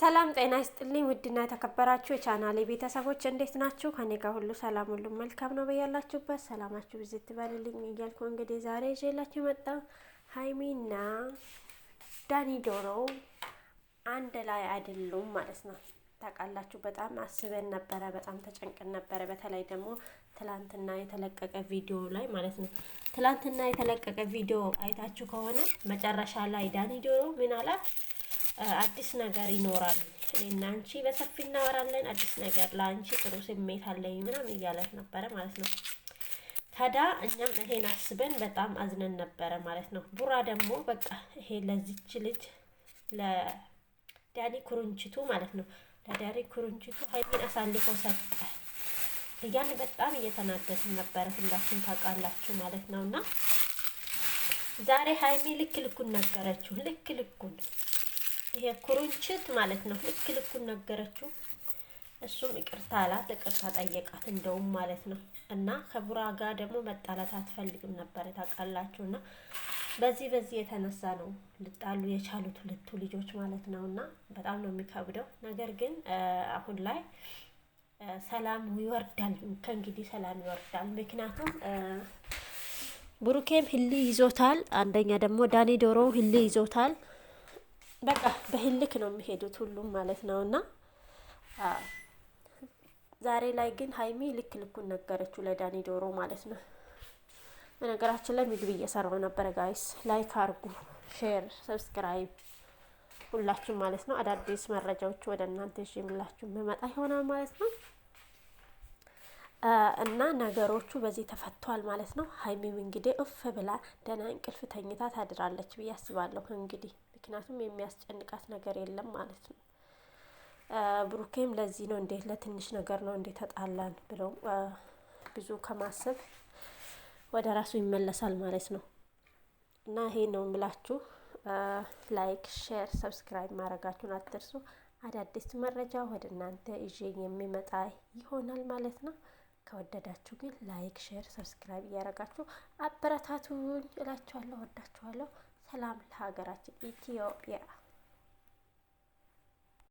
ሰላም ጤና ይስጥልኝ ውድና የተከበራችሁ የቻናሌ ቤተሰቦች እንዴት ናችሁ? ከኔ ጋር ሁሉ ሰላም ሁሉ መልካም ነው። በያላችሁበት ሰላማችሁ ብዝት ትበልልኝ እያልኩ እንግዲህ ዛሬ ይዤላችሁ መጣሁ። ሀይሚና ዳኒ ዶሮ አንድ ላይ አይደሉም ማለት ነው። ታውቃላችሁ በጣም አስበን ነበረ፣ በጣም ተጨንቀን ነበረ። በተለይ ደግሞ ትላንትና የተለቀቀ ቪዲዮ ላይ ማለት ነው። ትላንትና የተለቀቀ ቪዲዮ አይታችሁ ከሆነ መጨረሻ ላይ ዳኒ ዶሮ ምን አላት? አዲስ ነገር ይኖራል፣ እኔና አንቺ በሰፊ እናወራለን፣ አዲስ ነገር ለአንቺ ጥሩ ስሜት አለኝ ምናምን እያለት ነበረ ማለት ነው። ታዲያ እኛም ይሄን አስበን በጣም አዝነን ነበረ ማለት ነው። ቡራ ደግሞ በቃ ይሄ ለዚች ልጅ ለዳኒ ኩርንችቱ ማለት ነው፣ ለዳኒ ኩርንችቱ ሀይሚን አሳልፈው ሰጠ እያን በጣም እየተናደድን ነበረ፣ ሁላችን ታውቃላችሁ ማለት ነው። እና ዛሬ ሀይሚ ልክ ልኩን ነገረችው፣ ልክ ልኩን ይሄ ኩርንችት ማለት ነው። ልክ ልኩን ነገረችው። እሱም ይቅርታ አላት፣ ይቅርታ ጠየቃት እንደውም ማለት ነው። እና ከቡራ ጋር ደግሞ መጣላት አትፈልግም ነበር ታውቃላችሁ። እና በዚህ የተነሳ ነው ልጣሉ የቻሉት ሁለቱ ልጆች ማለት ነው። እና በጣም ነው የሚከብደው ነገር ግን አሁን ላይ ሰላም ይወርዳል፣ ከእንግዲህ ሰላም ይወርዳል። ምክንያቱም ብሩኬም ህሊ ይዞታል፣ አንደኛ ደግሞ ዳኒ ዶሮ ህሊ ይዞታል። በቃ በህልክ ነው የሚሄዱት ሁሉም ማለት ነው። እና ዛሬ ላይ ግን ሀይሚ ልክ ልኩን ነገረችው ለዳኒ ዶሮ ማለት ነው። በነገራችን ላይ ምግብ እየሰራው ነበረ። ጋይስ ላይክ አርጉ፣ ሼር፣ ሰብስክራይብ ሁላችሁም ማለት ነው። አዳዲስ መረጃዎች ወደ እናንተ ይዤ የምላችሁ መመጣ ይሆናል ማለት ነው። እና ነገሮቹ በዚህ ተፈቷል ማለት ነው። ሀይሚም እንግዲህ እፍ ብላ ደህና እንቅልፍ ተኝታ ታድራለች ብዬ አስባለሁ እንግዲህ፣ ምክንያቱም የሚያስጨንቃት ነገር የለም ማለት ነው። ብሩኬም ለዚህ ነው እንዴት ለትንሽ ነገር ነው እንዴት ተጣላን ብለው ብዙ ከማሰብ ወደ ራሱ ይመለሳል ማለት ነው። እና ይሄ ነው የምላችሁ። ላይክ፣ ሼር፣ ሰብስክራይብ ማድረጋችሁን አትርሱ። አዳዲስ መረጃ ወደ እናንተ ይዤ የሚመጣ ይሆናል ማለት ነው። ከወደዳችሁ ግን ላይክ፣ ሼር፣ ሰብስክራይብ እያደረጋችሁ አበረታቱኝ እላችኋለሁ። ወዳችኋለሁ። ሰላም ለሀገራችን ኢትዮጵያ።